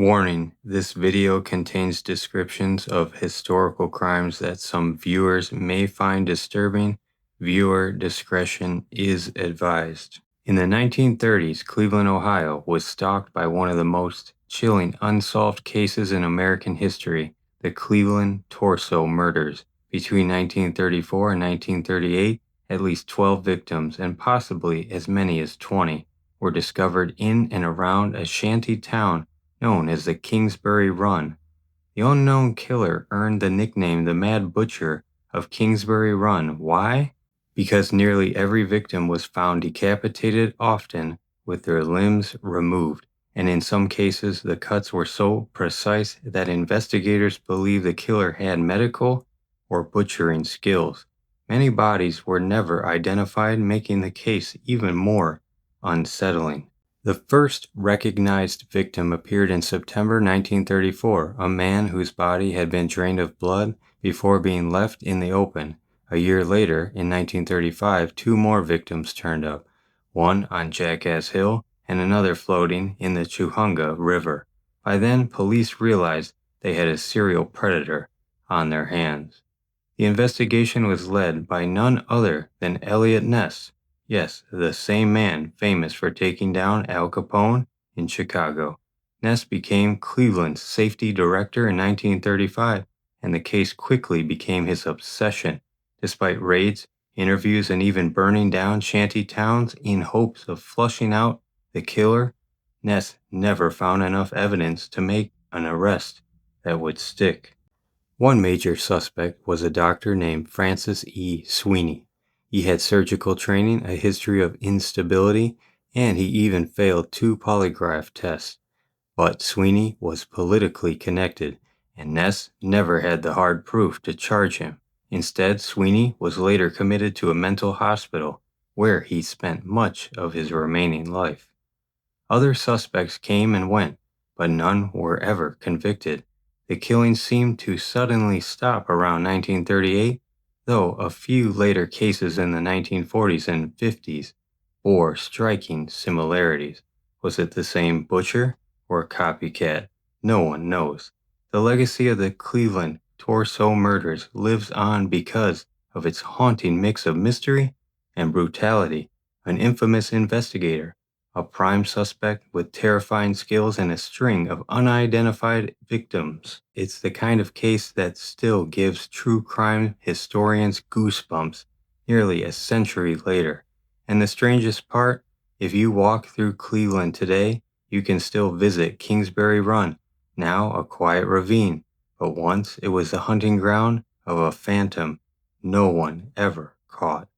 Warning: this video contains descriptions of historical crimes that some viewers may find disturbing. Viewer discretion is advised. In the 1930s, Cleveland, Ohio was stalked by one of the most chilling unsolved cases in American history, the Cleveland Torso Murders. Between 1934 and 1938, at least 12 victims, and possibly as many as 20, were discovered in and around a shanty town known as the Kingsbury Run. The unknown killer earned the nickname the Mad Butcher of Kingsbury Run. Why? Because nearly every victim was found decapitated, often with their limbs removed, and in some cases the cuts were so precise that investigators believe the killer had medical or butchering skills. Many bodies were never identified, making the case even more unsettling. The first recognized victim appeared in September 1934, a man whose body had been drained of blood before being left in the open. A year later, in 1935, two more victims turned up, one on Jackass Hill and another floating in the Chuhunga River. By then, police realized they had a serial predator on their hands. The investigation was led by none other than Eliot Ness. Yes, the same man famous for taking down Al Capone in Chicago. Ness became Cleveland's safety director in 1935, and the case quickly became his obsession. Despite raids, interviews, and even burning down shanty towns in hopes of flushing out the killer, Ness never found enough evidence to make an arrest that would stick. One major suspect was a doctor named Francis E. Sweeney. He had surgical training, a history of instability, and he even failed 2 polygraph tests. But Sweeney was politically connected, and Ness never had the hard proof to charge him. Instead, Sweeney was later committed to a mental hospital, where he spent much of his remaining life. Other suspects came and went, but none were ever convicted. The killings seemed to suddenly stop around 1938, though a few later cases in the 1940s and 50s bore striking similarities. Was it the same butcher or a copycat? No one knows. The legacy of the Cleveland Torso Murders lives on because of its haunting mix of mystery and brutality. An infamous investigator, a prime suspect with terrifying skills, and a string of unidentified victims. It's the kind of case that still gives true crime historians goosebumps nearly a century later. And the strangest part, if you walk through Cleveland today, you can still visit Kingsbury Run, now a quiet ravine, but once it was the hunting ground of a phantom no one ever caught.